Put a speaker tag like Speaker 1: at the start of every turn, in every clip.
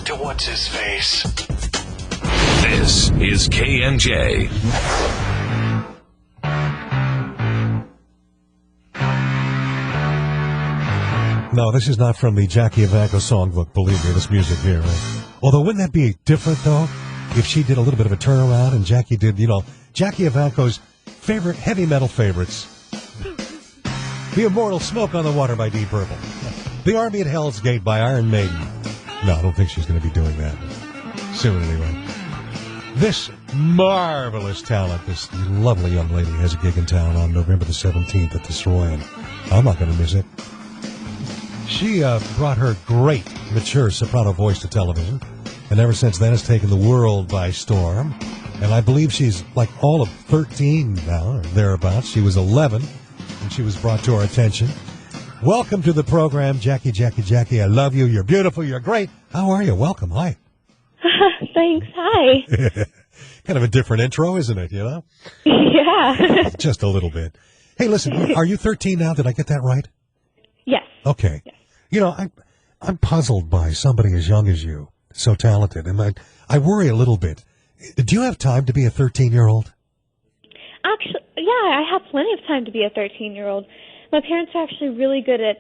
Speaker 1: to What's-His-Face.
Speaker 2: This is KMJ.
Speaker 3: No, this is not from the Jackie Evancho songbook, believe me, this music here. Right? Although, wouldn't that be different, though, if she did a little bit of a turnaround and Jackie did, Jackie Evancho's favorite heavy metal favorites. The Immortal Smoke on the Water by Deep Purple. The Army at Hell's Gate by Iron Maiden. No, I don't think she's going to be doing that. Soon, anyway. This marvelous talent, this lovely young lady, has a gig in town on November the 17th at the Savoy, and I'm not going to miss it. She brought her great, mature soprano voice to television, and ever since then has taken the world by storm. And I believe she's like all of 13 now, or thereabouts. She was 11, and she was brought to our attention. Welcome to the program, Jackie. I love you. You're beautiful. You're great. How are you? Welcome. Hi.
Speaker 4: Thanks. Hi.
Speaker 3: Kind of a different intro, isn't it,
Speaker 4: Yeah.
Speaker 3: Just a little bit. Hey, listen, are you 13 now? Did I get that right?
Speaker 4: Yes.
Speaker 3: Okay.
Speaker 4: Yes.
Speaker 3: I'm puzzled by somebody as young as you, so talented, and I worry a little bit. Do you have time to be a 13-year-old?
Speaker 4: Actually, yeah, I have plenty of time to be a 13-year-old. My parents are actually really good at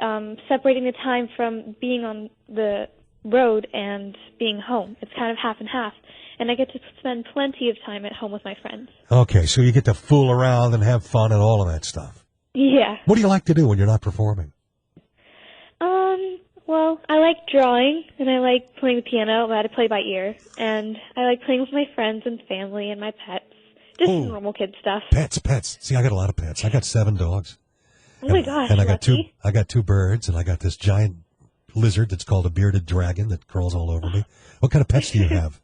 Speaker 4: separating the time from being on the road and being home. It's kind of half and half, and I get to spend plenty of time at home with my friends.
Speaker 3: Okay, so you get to fool around and have fun and all of that stuff.
Speaker 4: Yeah.
Speaker 3: What do you like to do when you're not performing?
Speaker 4: Well, I like drawing, and I like playing the piano, but I play by ear, and I like playing with my friends and family and my pets. Just normal kid stuff.
Speaker 3: Pets. See, I got a lot of pets. I got 7 dogs.
Speaker 4: Oh my gosh,
Speaker 3: and I got two birds, and I got this giant lizard that's called a bearded dragon that crawls all over me. What kind of pets do you have?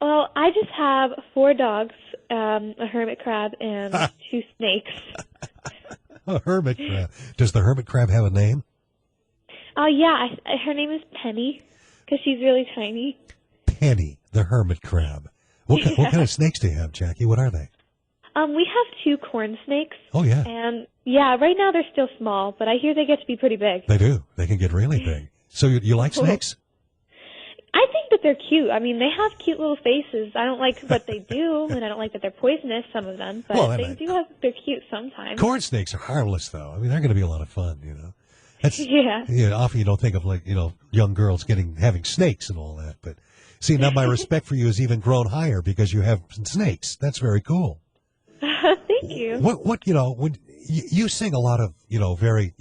Speaker 4: Well, I just have 4 dogs, a hermit crab, and 2 snakes.
Speaker 3: A hermit crab. Does the hermit crab have a name?
Speaker 4: Yeah, her name is Penny, because she's really tiny.
Speaker 3: Penny, the hermit crab. What kind of snakes do you have, Jackie? What are they?
Speaker 4: We have 2 corn snakes.
Speaker 3: Oh, yeah.
Speaker 4: And, yeah, right now they're still small, but I hear they get to be pretty big.
Speaker 3: They do. They can get really big. So you like snakes?
Speaker 4: I think that they're cute. I mean, they have cute little faces. I don't like what they do, and I don't like that they're poisonous, some of them, but they're cute sometimes.
Speaker 3: Corn snakes are harmless, though. I mean, they're going to be a lot of fun, That's,
Speaker 4: yeah.
Speaker 3: Often you don't think of, young girls having snakes and all that. But, see, now my respect for you has even grown higher because you have snakes. That's very cool.
Speaker 4: Thank you.
Speaker 3: When you sing a lot of, very,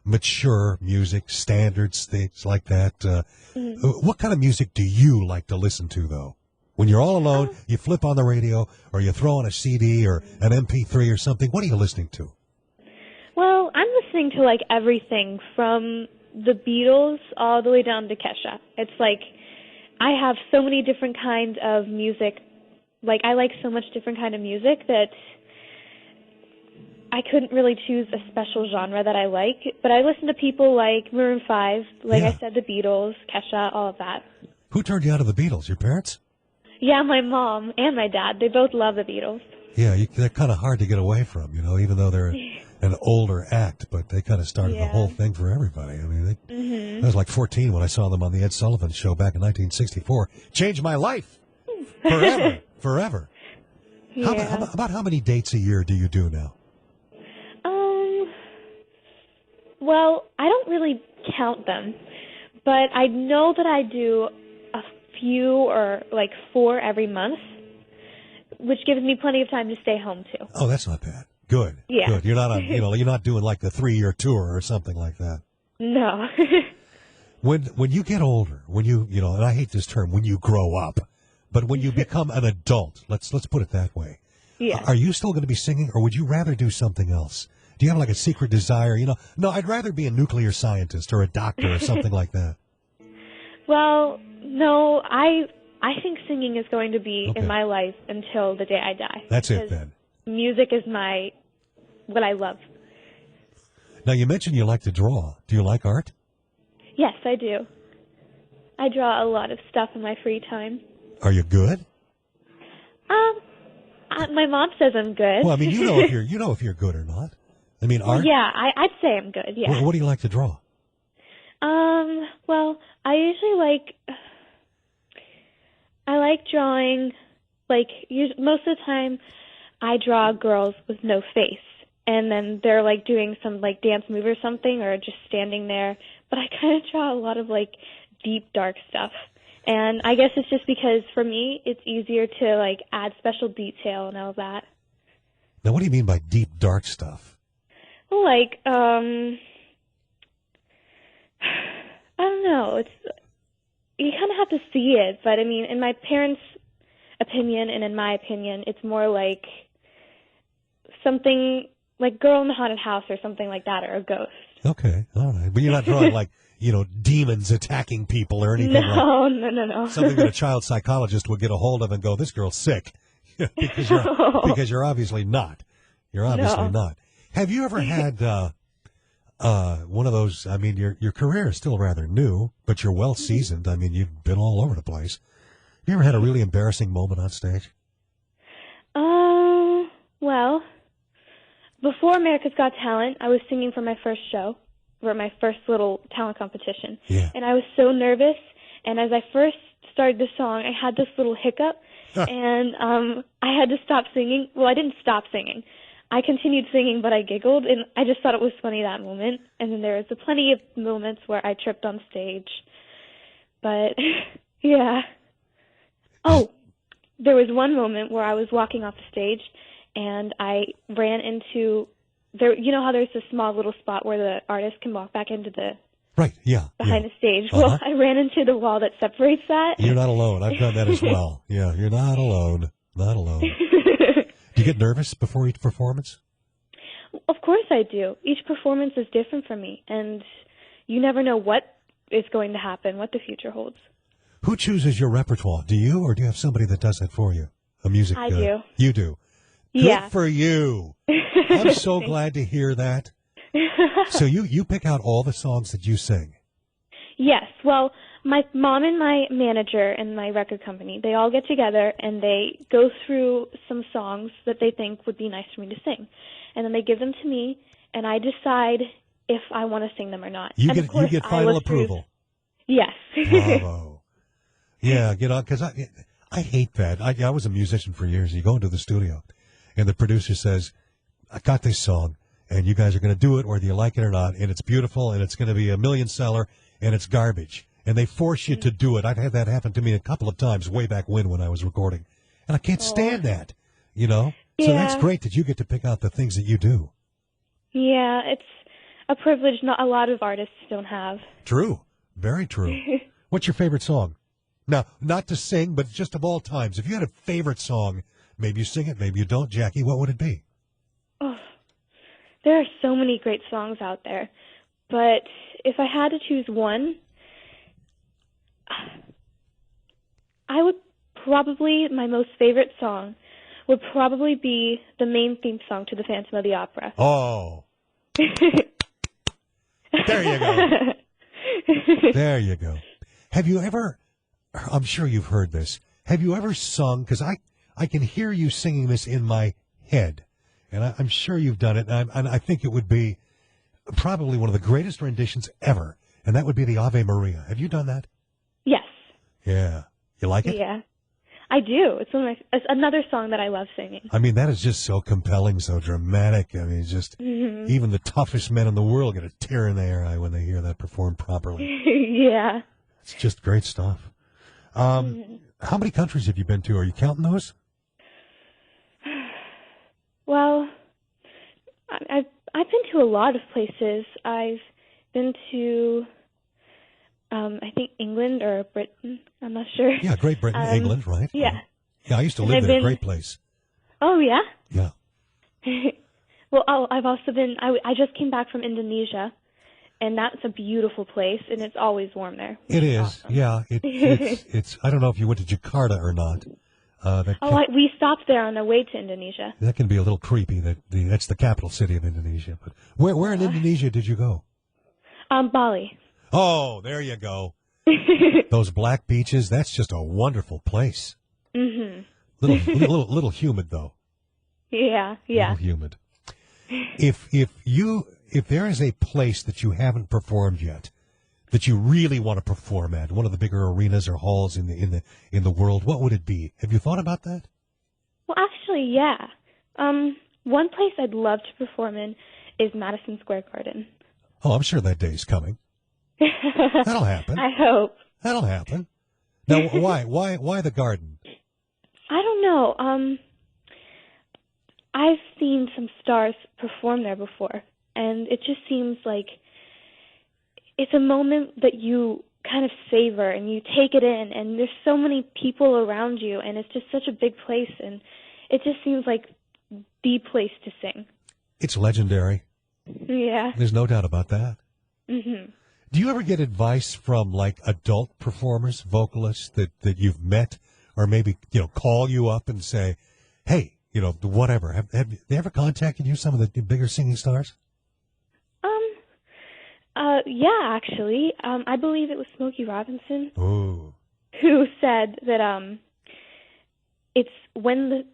Speaker 3: mature music, standards, things like that. What kind of music do you like to listen to, though? When you're all alone, you flip on the radio, or you throw on a CD or an MP3 or something. What are you listening to?
Speaker 4: Well, I'm listening to, everything from the Beatles all the way down to Kesha. It's I have so many different kinds of music. I like so much different kind of music that I couldn't really choose a special genre that I like. But I listen to people like Maroon 5, I said, the Beatles, Kesha, all of that.
Speaker 3: Who turned you out of the Beatles? Your parents?
Speaker 4: Yeah, my mom and my dad. They both love the Beatles.
Speaker 3: Yeah, they're kind of hard to get away from, even though they're an older act, but they kind of started the whole thing for everybody. I mean, I was 14 when I saw them on the Ed Sullivan Show back in 1964. Changed my life. Forever.
Speaker 4: Yeah.
Speaker 3: About how many dates a year do you do now?
Speaker 4: Well, I don't really count them, but I know that I do a few or 4 every month, which gives me plenty of time to stay home too.
Speaker 3: Oh, that's not bad. Good.
Speaker 4: Yeah.
Speaker 3: Good. You're not on, you're not doing the 3-year tour or something like that.
Speaker 4: No.
Speaker 3: When you get older, when and I hate this term, when you grow up, but when you become an adult, let's put it that way.
Speaker 4: Yeah.
Speaker 3: Are you still going to be singing, or would you rather do something else? Do you have a secret desire? No, I'd rather be a nuclear scientist or a doctor or something like that.
Speaker 4: Well, no, I think singing is going to be in my life until the day I die.
Speaker 3: That's it then.
Speaker 4: Music is what I love.
Speaker 3: Now, you mentioned you like to draw. Do you like art?
Speaker 4: Yes, I do. I draw a lot of stuff in my free time.
Speaker 3: Are you good?
Speaker 4: My mom says I'm good.
Speaker 3: Well, I mean, if you're good or not. I mean, art.
Speaker 4: Yeah, I'd say I'm good. Yeah.
Speaker 3: What do you like to draw?
Speaker 4: Well, I usually I like drawing, most of the time I draw girls with no face. And then they're, doing some, dance move or something or just standing there. But I kind of draw a lot of, deep, dark stuff. And I guess it's just because, for me, it's easier to, add special detail and all that.
Speaker 3: Now, what do you mean by deep, dark stuff?
Speaker 4: Well, I don't know. You kind of have to see it. But, I mean, in my parents' opinion and in my opinion, it's more like something like Girl in the Haunted House or something like that, or a ghost.
Speaker 3: Okay, all right. But you're not drawing demons attacking people or anything
Speaker 4: No.
Speaker 3: Something that a child psychologist would get a hold of and go, this girl's sick. because you're obviously not. You're obviously not. Have you ever had one of those, I mean, your career is still rather new, but you're well seasoned. I mean, you've been all over the place. Have you ever had a really embarrassing moment on stage?
Speaker 4: Well, before America's Got Talent, I was singing for my first show, for my first little talent competition.
Speaker 3: Yeah.
Speaker 4: And I was so nervous, and as I first started the song, I had this little hiccup, and I had to stop singing. Well, I didn't stop singing. I continued singing, but I giggled, and I just thought it was funny that moment. And then there was plenty of moments where I tripped on stage. But, yeah. Oh, there was one moment where I was walking off the stage, and I ran into there. You know how there's a small little spot where the artist can walk back into the behind the stage.
Speaker 3: Uh-huh.
Speaker 4: Well, I ran into the wall that separates that.
Speaker 3: You're not alone. I've done that as well. Yeah, you're not alone. Not alone. Do you get nervous before each performance?
Speaker 4: Of course I do. Each performance is different for me, and you never know what is going to happen, what the future holds.
Speaker 3: Who chooses your repertoire? Do you, or do you have somebody that does that for you? A music.
Speaker 4: I do.
Speaker 3: You do.
Speaker 4: Yeah.
Speaker 3: Good for you. I'm so glad to hear that. So you pick out all the songs that you sing?
Speaker 4: Yes. Well, my mom and my manager and my record company, they all get together and they go through some songs that they think would be nice for me to sing. And then they give them to me, and I decide if I want to sing them or not.
Speaker 3: You
Speaker 4: and
Speaker 3: get final approval.
Speaker 4: Yes.
Speaker 3: Bravo. Yeah, because I hate that. I was a musician for years. You go into the studio, and the producer says, I got this song, and you guys are going to do it whether you like it or not, and it's beautiful, and it's going to be a million seller, and it's garbage. And they force you to do it. I've had that happen to me a couple of times way back when I was recording. And I can't stand that, So that's great that you get to pick out the things that you do.
Speaker 4: Yeah, it's a privilege not a lot of artists don't have.
Speaker 3: True. Very true. What's your favorite song? Now, not to sing, but just of all times. If you had a favorite song, maybe you sing it, maybe you don't, Jackie, what would it be?
Speaker 4: Oh, there are so many great songs out there. But if I had to choose one, I would probably, my most favorite song would probably be the main theme song to the Phantom of the Opera.
Speaker 3: Oh. There you go. There you go. Have you ever, I'm sure you've heard this, have you ever sung, because I can hear you singing this in my head, and I'm sure you've done it, and I think it would be probably one of the greatest renditions ever, and that would be the Ave Maria. Have you done that?
Speaker 4: Yes.
Speaker 3: Yeah. You like it?
Speaker 4: Yeah. I do. It's it's another song that I love singing.
Speaker 3: I mean, that is just so compelling, so dramatic. I mean, just even the toughest men in the world get a tear in their eye when they hear that performed properly.
Speaker 4: Yeah.
Speaker 3: It's just great stuff. How many countries have you been to? Are you counting those?
Speaker 4: Well, I've been to a lot of places. I've been to I think England or Britain. I'm not sure.
Speaker 3: Yeah, Great Britain, England, right?
Speaker 4: Yeah.
Speaker 3: Yeah, I used to live there. Great place.
Speaker 4: Oh, yeah?
Speaker 3: Yeah.
Speaker 4: Well, I've also been, I just came back from Indonesia, and that's a beautiful place, and it's always warm there.
Speaker 3: It is,
Speaker 4: awesome.
Speaker 3: Yeah. It's. I don't know if you went to Jakarta or not.
Speaker 4: We stopped there on the way to Indonesia.
Speaker 3: That can be a little creepy. That's the capital city of Indonesia. But where in Indonesia did you go?
Speaker 4: Bali.
Speaker 3: Oh, there you go. Those black beaches, that's just a wonderful place.
Speaker 4: Mm-hmm.
Speaker 3: Little humid, though.
Speaker 4: Yeah.
Speaker 3: Little humid. If there is a place that you haven't performed yet that you really want to perform at? One of the bigger arenas or halls in the world. What would it be? Have you thought about that?
Speaker 4: Well, actually, yeah. One place I'd love to perform in is Madison Square Garden.
Speaker 3: Oh, I'm sure that day's coming. That'll happen.
Speaker 4: I hope.
Speaker 3: That'll happen. Now, why the Garden?
Speaker 4: I don't know. I've seen some stars perform there before, and it just seems like it's a moment that you kind of savor and you take it in, and there's so many people around you, and it's just such a big place, and it just seems like the place to sing.
Speaker 3: It's legendary.
Speaker 4: Yeah.
Speaker 3: There's no doubt about that.
Speaker 4: Mm-hmm.
Speaker 3: Do you ever get advice from, like, adult performers, vocalists that you've met, or maybe, call you up and say, hey, whatever. Have they ever contacted you, some of the bigger singing stars?
Speaker 4: Yeah, actually. I believe it was Smokey Robinson.
Speaker 3: Ooh.
Speaker 4: Who said that it's when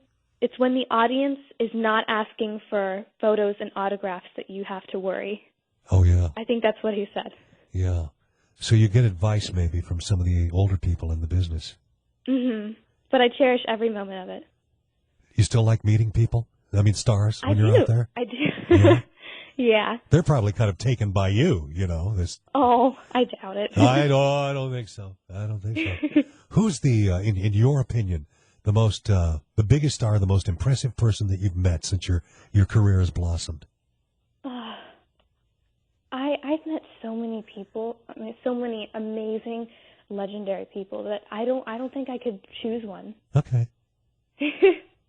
Speaker 4: the audience is not asking for photos and autographs that you have to worry.
Speaker 3: Oh, yeah.
Speaker 4: I think that's what he said.
Speaker 3: Yeah. So you get advice maybe from some of the older people in the business.
Speaker 4: Mm-hmm. But I cherish every moment of it.
Speaker 3: You still like meeting people? I mean, stars when you're out there?
Speaker 4: I do.
Speaker 3: Yeah.
Speaker 4: Yeah.
Speaker 3: They're probably kind of taken by you, this.
Speaker 4: Oh, I doubt it.
Speaker 3: I don't think so. I don't think so. Who's the, in your opinion, the biggest star, the most impressive person that you've met since your career has blossomed?
Speaker 4: I've met so many people. I mean, so many amazing, legendary people that I don't think I could choose one.
Speaker 3: Okay.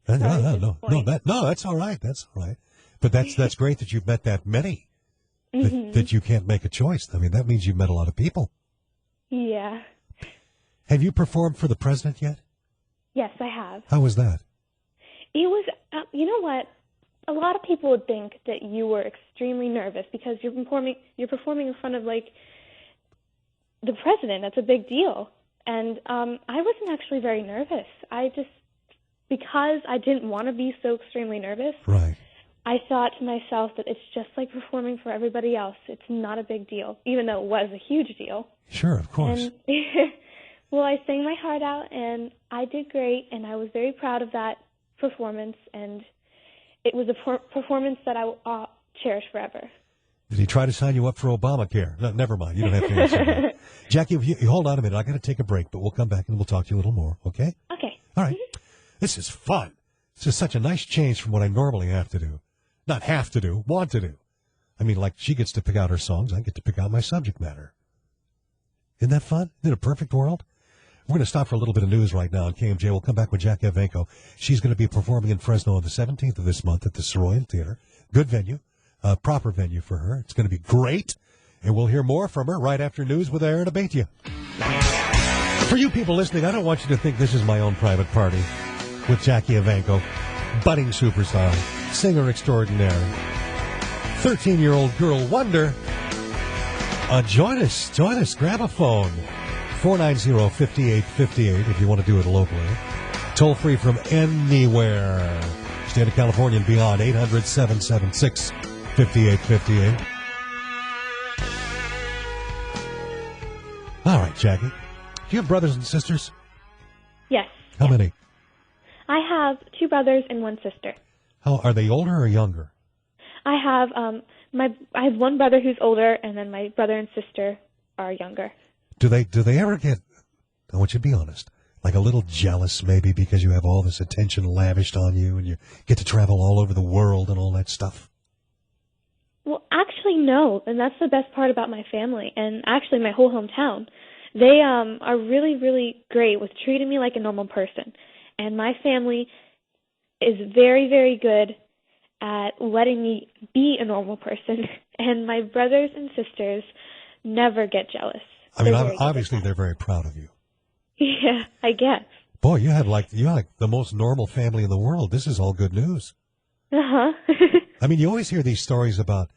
Speaker 3: No, that's all right. That's all right. But that's great that you've met that many. That you can't make a choice. I mean, that means you've met a lot of people.
Speaker 4: Yeah.
Speaker 3: Have you performed for the president yet?
Speaker 4: Yes, I have.
Speaker 3: How was that?
Speaker 4: It was, you know what? A lot of people would think that you were extremely nervous because you're performing in front of, like, the president. That's a big deal. And I wasn't actually very nervous. Because I didn't want to be so extremely nervous,
Speaker 3: right.
Speaker 4: I thought to myself that it's just like performing for everybody else. It's not a big deal, even though it was a huge deal.
Speaker 3: Sure, of course.
Speaker 4: And, well, I sang my heart out, and I did great, and I was very proud of that performance, and it was a performance that I will cherish forever.
Speaker 3: Did he try to sign you up for Obamacare? No, never mind. You don't have to answer that. Jackie, you hold on a minute. I got to take a break, but we'll come back and we'll talk to you a little more, okay?
Speaker 4: Okay.
Speaker 3: All right. This is fun. This is such a nice change from what I normally have to do. Not have to do, want to do. I mean, like, she gets to pick out her songs. I get to pick out my subject matter. Isn't that fun? Isn't it a perfect world? We're going to stop for a little bit of news right now on KMJ. We'll come back with Jackie Evancho. She's going to be performing in Fresno on the 17th of this month at the Soroyan Theater. Good venue, proper venue for her. It's going to be great. And we'll hear more from her right after news with Aaron Abatia. For you people listening, I don't want you to think this is my own private party with Jackie Evancho, budding superstar, singer extraordinaire, 13-year-old girl wonder. Join us. Grab a phone. 490-5858 if you want to do it locally. Toll free from anywhere. State of California and beyond. 800-776-5858. All right, Jackie. Do you have brothers and sisters?
Speaker 4: Yes.
Speaker 3: How many?
Speaker 4: I have 2 brothers and 1 sister.
Speaker 3: How are they, older or younger?
Speaker 4: I have I have one brother who's older, and then my brother and sister are younger.
Speaker 3: Do they ever get, I want you to be honest, like a little jealous maybe because you have all this attention lavished on you and you get to travel all over the world and all that stuff?
Speaker 4: Well, actually, no, and that's the best part about my family, and actually my whole hometown. They are really, really great with treating me like a normal person, and my family is very, very good at letting me be a normal person, and my brothers and sisters never get jealous.
Speaker 3: I mean, obviously they're very proud of you.
Speaker 4: Yeah, I guess.
Speaker 3: Boy, you have like the most normal family in the world. This is all good news.
Speaker 4: Uh-huh.
Speaker 3: I mean, you always hear these stories about,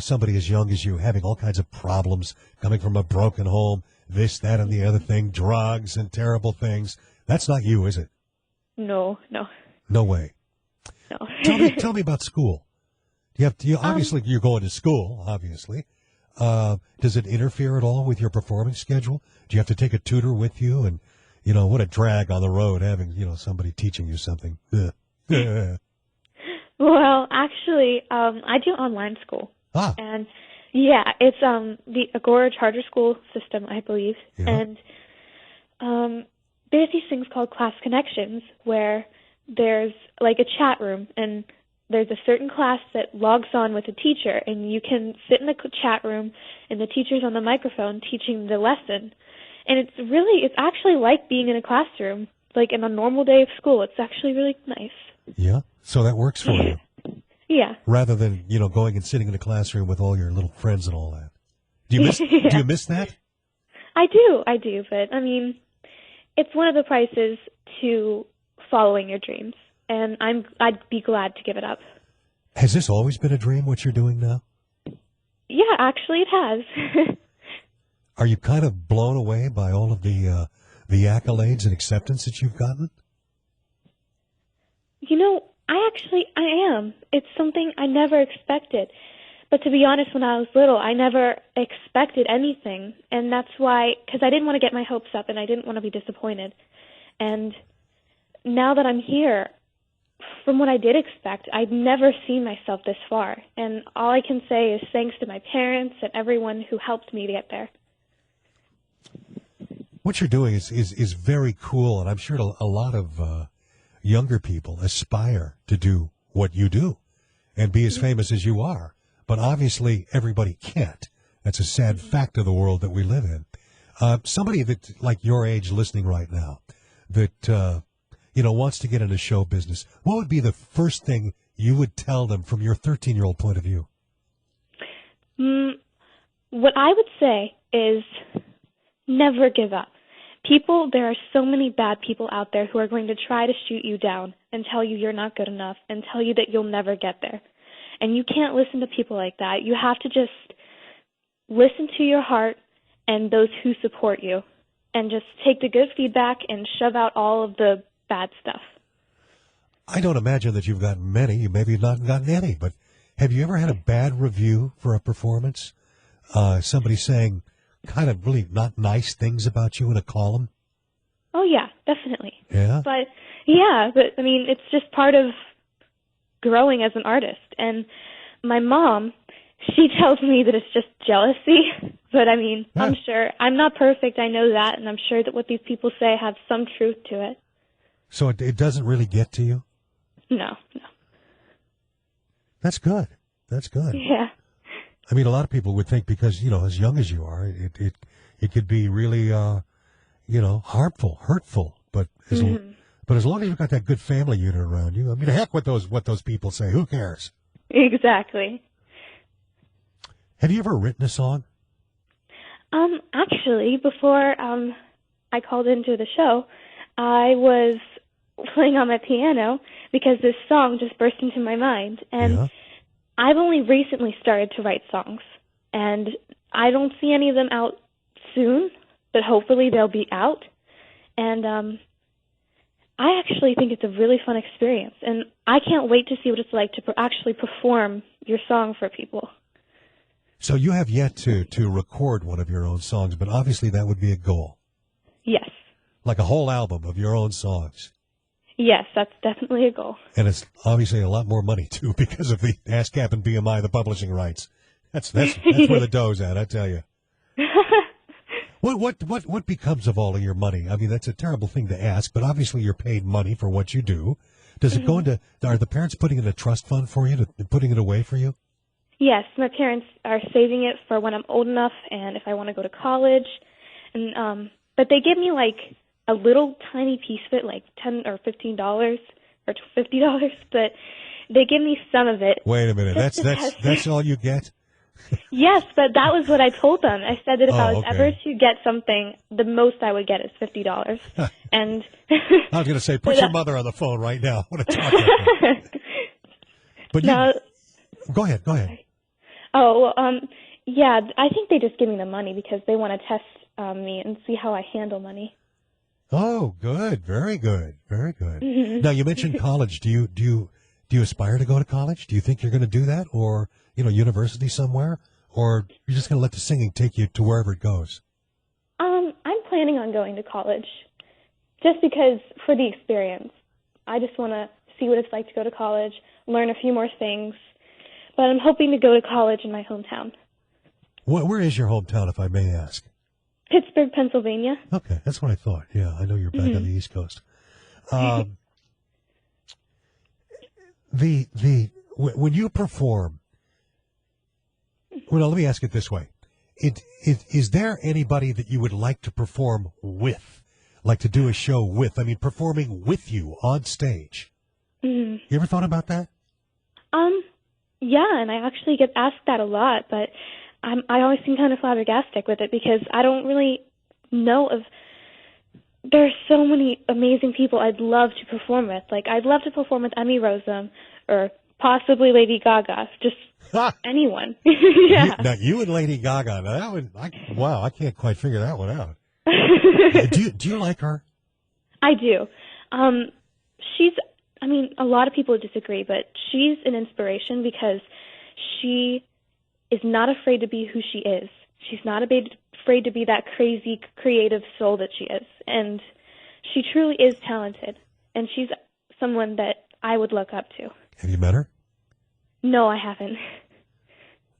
Speaker 3: somebody as young as you having all kinds of problems, coming from a broken home, this, that, and the other thing, drugs and terrible things. That's not you, is it?
Speaker 4: No.
Speaker 3: No way.
Speaker 4: No.
Speaker 3: Tell me about school. Obviously you're going to school, obviously. Does it interfere at all with your performing schedule? Do you have to take a tutor with you? And, what a drag on the road having, somebody teaching you something.
Speaker 4: Well, actually, I do online school.
Speaker 3: Ah.
Speaker 4: And, yeah, it's the Agora charter school system, I believe.
Speaker 3: Yeah.
Speaker 4: And there's these things called class connections where there's like a chat room, and there's a certain class that logs on with a teacher, and you can sit in the chat room, and the teacher's on the microphone teaching the lesson. And it's actually like being in a classroom, like in a normal day of school. It's actually really nice.
Speaker 3: Yeah? So that works for you?
Speaker 4: Yeah.
Speaker 3: Rather than, going and sitting in a classroom with all your little friends and all that. Do you miss,
Speaker 4: Yeah.
Speaker 3: Do you miss that?
Speaker 4: I do, but I mean, it's one of the prices to following your dreams, and I'd be glad to give it up.
Speaker 3: Has this always been a dream, what you're doing now?
Speaker 4: Yeah, actually it has.
Speaker 3: Are you kind of blown away by all of the accolades and acceptance that you've gotten?
Speaker 4: I am. It's something I never expected. But to be honest, when I was little, I never expected anything. And that's why, because I didn't want to get my hopes up and I didn't want to be disappointed. And now that I'm here, from what I did expect, I'd never seen myself this far. And all I can say is thanks to my parents and everyone who helped me to get there.
Speaker 3: What you're doing is very cool, and I'm sure a lot of younger people aspire to do what you do and be as famous as you are. But obviously, everybody can't. That's a sad fact of the world that we live in. Somebody that, like your age, listening right now, that wants to get into show business, what would be the first thing you would tell them from your 13-year-old point of view?
Speaker 4: What I would say is never give up. There are so many bad people out there who are going to try to shoot you down and tell you you're not good enough and tell you that you'll never get there. And you can't listen to people like that. You have to just listen to your heart and those who support you, and just take the good feedback and shove out all of the bad stuff.
Speaker 3: I don't imagine that you've gotten many. You maybe have not gotten any, but have you ever had a bad review for a performance? Somebody saying kind of really not nice things about you in a column?
Speaker 4: Oh, yeah, definitely.
Speaker 3: Yeah?
Speaker 4: But I mean, it's just part of growing as an artist. And my mom, she tells me that it's just jealousy. But, I mean,
Speaker 3: Yeah.
Speaker 4: I'm sure. I'm not perfect, I know that, and I'm sure that what these people say have some truth to it.
Speaker 3: So it doesn't really get to you?
Speaker 4: No.
Speaker 3: That's good. That's good.
Speaker 4: Yeah.
Speaker 3: I mean, a lot of people would think because, as young as you are, it could be really, harmful, hurtful. But as long as you've got that good family unit around you, I mean, heck what those people say. Who cares?
Speaker 4: Exactly.
Speaker 3: Have you ever written a song?
Speaker 4: Actually, before I called into the show, I was playing on my piano because this song just burst into my mind. And
Speaker 3: Yeah.
Speaker 4: I've only recently started to write songs, and I don't see any of them out soon, but hopefully they'll be out. And I actually think it's a really fun experience, and I can't wait to see what it's like to actually perform your song for people.
Speaker 3: So you have yet to record one of your own songs, but obviously that would be a goal.
Speaker 4: Yes.
Speaker 3: Like a whole album of your own songs.
Speaker 4: Yes, that's definitely a goal.
Speaker 3: And it's obviously a lot more money, too, because of the ASCAP and BMI, the publishing rights. That's where the dough's at, I tell you. What becomes of all of your money? I mean, that's a terrible thing to ask, but obviously you're paid money for what you do. Does it go into, are the parents putting in a trust fund for you, putting it away for you?
Speaker 4: Yes, my parents are saving it for when I'm old enough and if I want to go to college. And but they give me like a little tiny piece of it, like $10 or $15 or $50, but they give me some of it.
Speaker 3: Wait a minute, that's all you get?
Speaker 4: Yes, but that was what I told them. I said that if I was
Speaker 3: okay.
Speaker 4: ever to get something, the most I would get is $50. And
Speaker 3: I was going to say, put your mother on the phone right now. I want to talk to her. But
Speaker 4: no,
Speaker 3: go ahead.
Speaker 4: Oh, well, yeah, I think they just give me the money because they want to test me and see how I handle money.
Speaker 3: Oh, good. Very good. Very good.
Speaker 4: Mm-hmm.
Speaker 3: Now, you mentioned college. Do you aspire to go to college? Do you think you're going to do that, or university somewhere, or you're just going to let the singing take you to wherever it goes?
Speaker 4: I'm planning on going to college, just because for the experience. I just want to see what it's like to go to college, learn a few more things. But I'm hoping to go to college in my hometown.
Speaker 3: Where is your hometown, if I may ask?
Speaker 4: Pittsburgh, Pennsylvania.
Speaker 3: Okay, that's what I thought. Yeah, I know you're back on the East Coast. When you perform, well, let me ask it this way: is there anybody that you would like to perform with, like to do a show with? I mean, performing with you on stage. You ever thought about that?
Speaker 4: Yeah, and I actually get asked that a lot, but I always seem kind of flabbergasted with it because I don't really know of. There are so many amazing people I'd love to perform with. Like, I'd love to perform with Emmy Rossum or possibly Lady Gaga. Just anyone. Yeah.
Speaker 3: Now, you and Lady Gaga. Now that would, wow, I can't quite figure that one out. Do you like her?
Speaker 4: I do. I mean, a lot of people disagree, but she's an inspiration because she is not afraid to be who she is. She's not afraid to be that crazy, creative soul that she is. And she truly is talented. And she's someone that I would look up to.
Speaker 3: Have you met her?
Speaker 4: No, I haven't.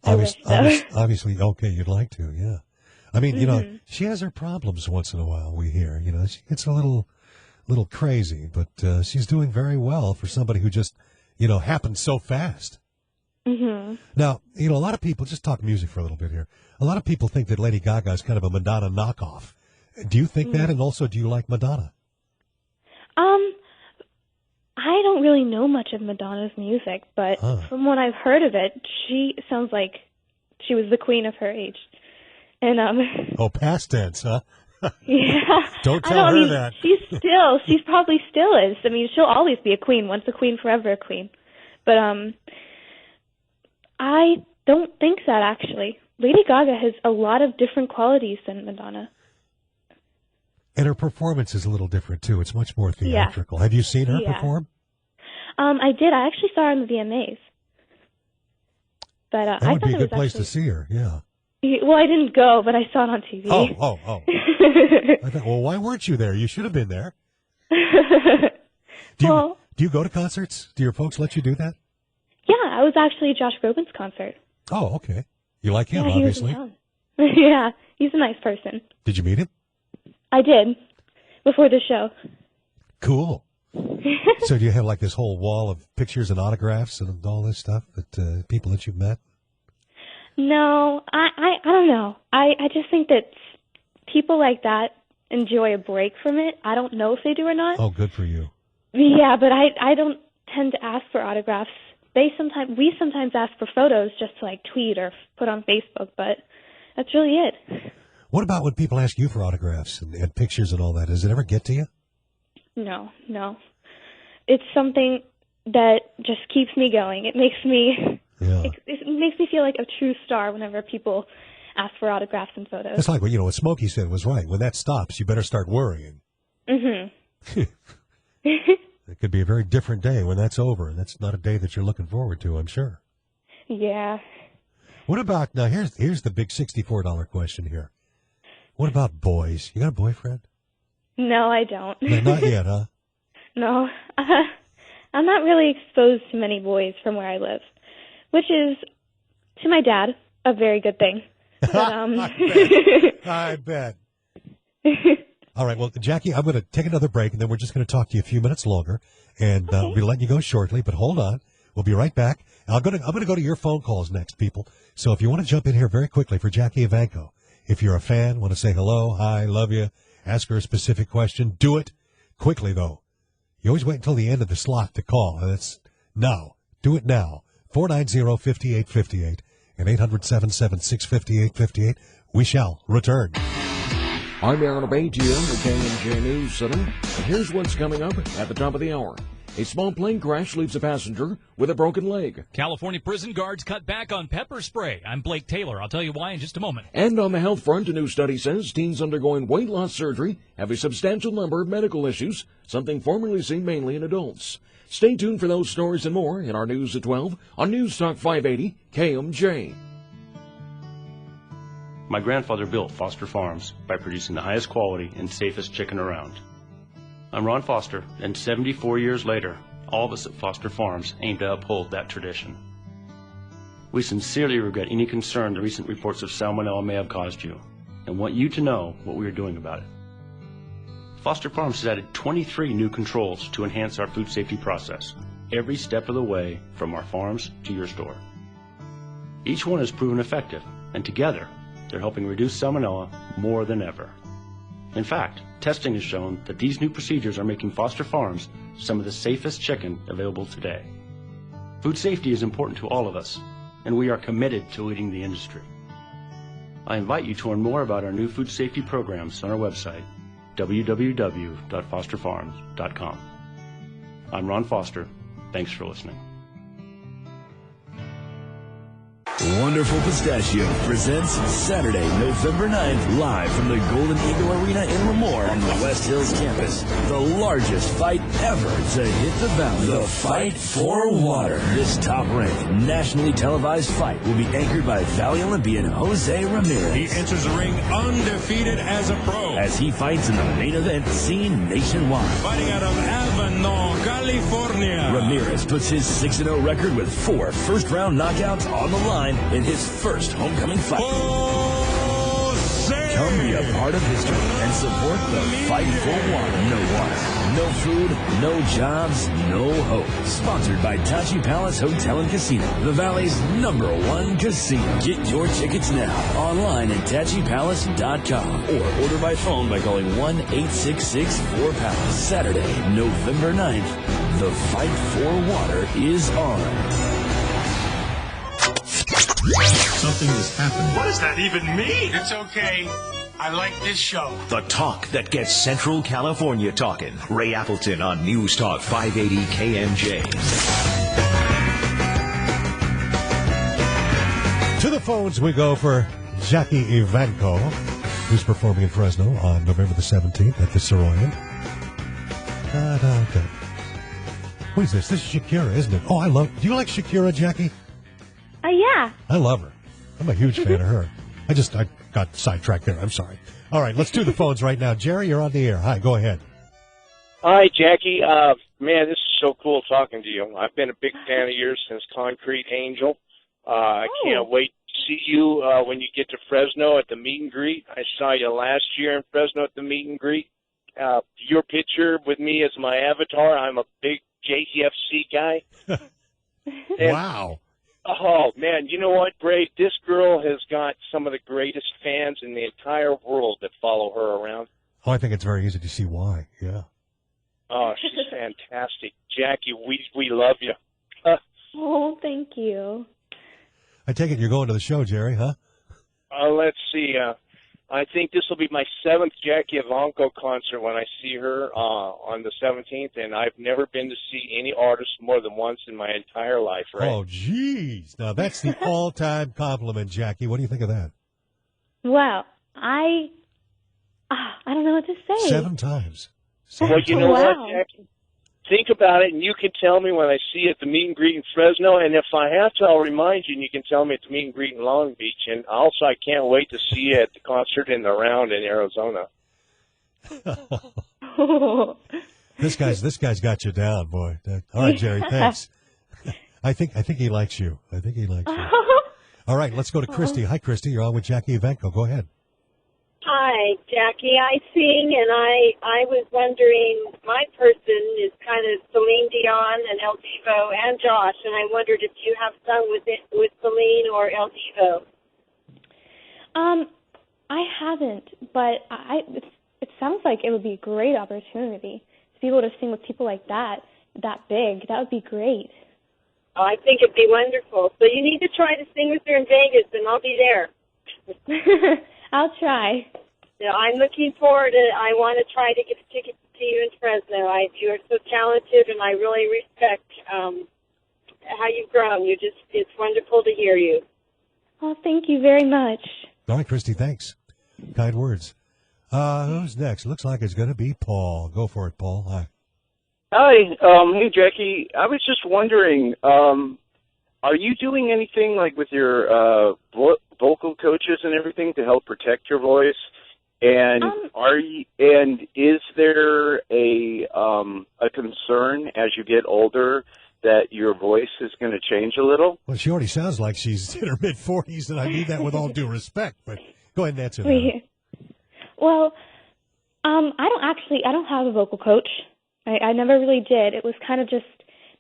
Speaker 4: I wish so.
Speaker 3: Obviously, okay, you'd like to, yeah. I mean, you know, she has her problems once in a while, we hear. You know, she gets a little crazy, but she's doing very well for somebody who just, you know, happened so fast. Now, you know, a lot of people, just talk music for a little bit here. A lot of people think that Lady Gaga is kind of a Madonna knockoff. Do you think that? And also, do you like Madonna?
Speaker 4: I don't really know much of Madonna's music, but from what I've heard of it, she sounds like she was the queen of her age. And
Speaker 3: oh, past tense, huh?
Speaker 4: Yeah.
Speaker 3: Don't tell her that.
Speaker 4: She's probably still is. I mean, she'll always be a queen. Once a queen, forever a queen. But I don't think that, actually. Lady Gaga has a lot of different qualities than Madonna.
Speaker 3: And her performance is a little different, too. It's much more theatrical. Yeah. Have you seen her perform?
Speaker 4: I did. I actually saw her in the VMAs. But
Speaker 3: that
Speaker 4: I
Speaker 3: would
Speaker 4: thought
Speaker 3: be a
Speaker 4: it
Speaker 3: good
Speaker 4: was
Speaker 3: place to see her, yeah.
Speaker 4: Well, I didn't go, but I saw it on TV.
Speaker 3: Oh. I thought, well, why weren't you there? You should have been there. Do you go to concerts? Do your folks let you do that?
Speaker 4: Yeah, I was actually at Josh Groban's concert.
Speaker 3: Oh, okay. You like him,
Speaker 4: yeah,
Speaker 3: obviously.
Speaker 4: He was in town. Yeah, he's a nice person.
Speaker 3: Did you meet him?
Speaker 4: I did, before the show.
Speaker 3: Cool. So do you have like this whole wall of pictures and autographs and all this stuff that people that you've met?
Speaker 4: No, I don't know. I just think that people like that enjoy a break from it. I don't know if they do or not.
Speaker 3: Oh, good for you.
Speaker 4: Yeah, but I don't tend to ask for autographs. We sometimes ask for photos just to like tweet or put on Facebook, but that's really it.
Speaker 3: What about when people ask you for autographs and pictures and all that? Does it ever get to you?
Speaker 4: No. It's something that just keeps me going. It makes me it makes me feel like a true star whenever people ask for autographs and photos.
Speaker 3: It's like what Smokey said was right. When that stops, you better start worrying. It could be a very different day when that's over, and that's not a day that you're looking forward to, I'm sure.
Speaker 4: Yeah.
Speaker 3: What about, now here's the big $64 question here. What about boys? You got a boyfriend?
Speaker 4: No, I don't.
Speaker 3: No, not yet, huh?
Speaker 4: No. I'm not really exposed to many boys from where I live, which is, to my dad, a very good thing. But,
Speaker 3: I bet. All right, well, Jackie, I'm going to take another break, and then we're just going to talk to you a few minutes longer, and we'll be letting you go shortly, but hold on. We'll be right back. I'm going to go to your phone calls next, people. So if you want to jump in here very quickly for Jackie Evancho, if you're a fan, want to say hello, hi, love you, ask her a specific question, do it quickly, though. You always wait until the end of the slot to call, and it's now. Do it now. 490-5858 and 800-776-5858. We shall return.
Speaker 1: I'm Aaron Abatian, the KMJ News Center, and here's what's coming up at the top of the hour. A small plane crash leaves a passenger with a broken leg.
Speaker 5: California prison guards cut back on pepper spray. I'm Blake Taylor. I'll tell you why in just a moment.
Speaker 1: And on the health front, a new study says teens undergoing weight loss surgery have a substantial number of medical issues, something formerly seen mainly in adults. Stay tuned for those stories and more in our News at 12 on News Talk 580 KMJ.
Speaker 6: My grandfather built Foster Farms by producing the highest quality and safest chicken around. I'm Ron Foster, and 74 years later, all of us at Foster Farms aim to uphold that tradition. We sincerely regret any concern the recent reports of salmonella may have caused you, and want you to know what we are doing about it. Foster Farms has added 23 new controls to enhance our food safety process, every step of the way from our farms to your store. Each one has proven effective, and together, they're helping reduce salmonella more than ever. In fact, testing has shown that these new procedures are making Foster Farms some of the safest chicken available today. Food safety is important to all of us, and we are committed to leading the industry. I invite you to learn more about our new food safety programs on our website, www.fosterfarms.com. I'm Ron Foster. Thanks for listening.
Speaker 7: Wonderful Pistachio presents Saturday, November 9th, live from the Golden Eagle Arena in Lemoore on the West Hills campus. The largest fight ever to hit the valley. The Fight for Water. This top-ranked, nationally televised fight will be anchored by Valley Olympian Jose Ramirez.
Speaker 8: He enters the ring undefeated as a pro,
Speaker 7: as he fights in the main event seen nationwide.
Speaker 8: fighting out of Evancho, California.
Speaker 7: Ramirez puts his 6-0 record with 4 first-round knockouts on the line in his first homecoming fight. Come be a part of history and support the Fight for Water. No water, no food, no jobs, no hope. Sponsored by Tachi Palace Hotel and Casino, the Valley's #1 casino. Get your tickets now online at TachiPalace.com or order by phone by calling 1-866-4PALACE. Saturday, November 9th, the Fight for Water is on.
Speaker 8: Something has happened.
Speaker 9: What does that even mean? It's okay. I like this show.
Speaker 2: The talk that gets Central California talking. Ray Appleton on News Talk 580 KMJ.
Speaker 3: To the phones we go for Jackie Evancho, who's performing in Fresno on November the 17th at the Soroyan. What is this? This is Shakira, isn't it? Oh, do you like Shakira, Jackie?
Speaker 4: Yeah.
Speaker 3: I love her. I'm a huge fan of her. I got sidetracked there. I'm sorry. All right, let's do the phones right now. Jerry, you're on the air. Hi, go ahead.
Speaker 10: Hi, Jackie. Man, this is so cool talking to you. I've been a big fan of yours since Concrete Angel. I can't wait to see you when you get to Fresno at the meet and greet. I saw you last year in Fresno at the meet and greet. Your picture with me as my avatar. I'm a big JTFC guy.
Speaker 3: Wow.
Speaker 10: Oh, man, you know what, Ray? This girl has got some of the greatest fans in the entire world that follow her around.
Speaker 3: Oh, I think it's very easy to see why, yeah.
Speaker 10: Oh, she's fantastic. Jackie, we love you.
Speaker 4: Oh, thank you.
Speaker 3: I take it you're going to the show, Jerry, huh?
Speaker 10: Let's see. I think this will be my 7th Jackie Evancho concert when I see her on the 17th, and I've never been to see any artist more than once in my entire life, right?
Speaker 3: Oh, jeez. Now, that's the all-time compliment, Jackie. What do you think of that?
Speaker 4: Well, I don't know what to say.
Speaker 3: 7 times.
Speaker 10: Well, you know what, Jackie? Think about it, and you can tell me when I see you at the meet and greet in Fresno, and if I have to, I'll remind you, and you can tell me at the meet and greet in Long Beach. And also, I can't wait to see you at the concert in the Round in Arizona.
Speaker 3: This guy's got you down, boy. All right, Jerry, thanks. I think he likes you. All right, let's go to Christy. Hi, Christy. You're on with Jackie Evancho. Go ahead.
Speaker 11: Hi, Jackie. I sing, and I was wondering, my person is kind of Celine Dion and El Divo and Josh, and I wondered if you have sung with Celine or El Divo.
Speaker 4: I haven't, but it sounds like it would be a great opportunity to be able to sing with people like that big. That would be great.
Speaker 11: Oh, I think it'd be wonderful. So you need to try to sing with her in Vegas, and I'll be there.
Speaker 4: I'll try.
Speaker 11: Yeah, I'm looking forward to. I want to try to get tickets to you in Fresno. You are so talented, and I really respect how you've grown. It's wonderful to hear you.
Speaker 4: Oh, thank you very much.
Speaker 3: All right, Christy, thanks. Kind words. Who's next? Looks like it's going to be Paul. Go for it, Paul. Hi.
Speaker 12: Hi. Hey, Jackie. I was just wondering, are you doing anything like with your vocal coaches and everything to help protect your voice? And and is there a concern as you get older that your voice is going to change a little?
Speaker 3: Well, she already sounds like she's in her mid-40s, and I mean that with all due respect. But go ahead and answer that.
Speaker 4: Well, I don't have a vocal coach. I never really did. It was kind of just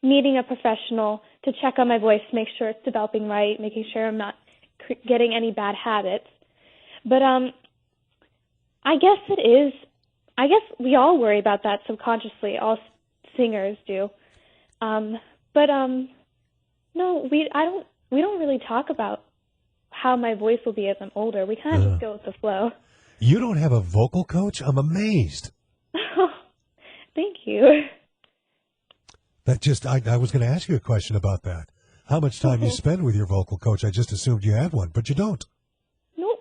Speaker 4: meeting a professional to check on my voice, make sure it's developing right, making sure I'm not getting any bad habits. But I guess it is. I guess we all worry about that subconsciously. All singers do. But no, we don't really talk about how my voice will be as I'm older. We kind of just go with the flow.
Speaker 3: You don't have a vocal coach? I'm amazed.
Speaker 4: Thank you.
Speaker 3: That just I was going to ask you a question about that. How much time you spend with your vocal coach? I just assumed you had one, but you don't.
Speaker 4: Nope.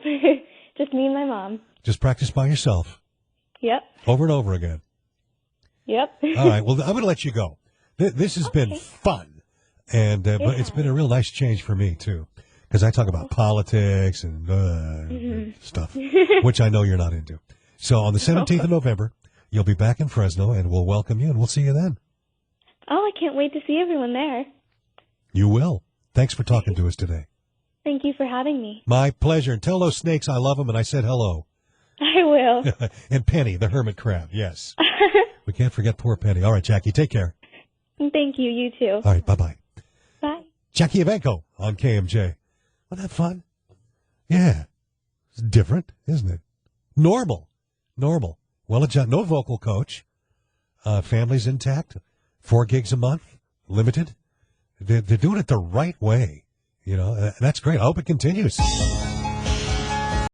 Speaker 4: Just me and my mom.
Speaker 3: Just practice by yourself.
Speaker 4: Yep.
Speaker 3: Over and over again.
Speaker 4: Yep.
Speaker 3: All right. Well, I'm going to let you go. This has been fun, and but it's been a real nice change for me too, because I talk about politics and stuff, which I know you're not into. So on the 17th of November, you'll be back in Fresno, and we'll welcome you, and we'll see you then.
Speaker 4: Oh, I can't wait to see everyone there.
Speaker 3: You will. Thanks for talking to us today.
Speaker 4: Thank you for having me.
Speaker 3: My pleasure. And tell those snakes I love them, and I said hello.
Speaker 4: I will.
Speaker 3: And Penny, the hermit crab, yes. We can't forget poor Penny. All right, Jackie, take care.
Speaker 4: Thank you. You too.
Speaker 3: All right, bye-bye.
Speaker 4: Bye.
Speaker 3: Jackie Evancho on KMJ. Wasn't that fun? Yeah. It's different, isn't it? Normal. Well, no vocal coach. Family's intact. 4 gigs a month. Limited. They're doing it the right way. You know, that's great. I hope it continues.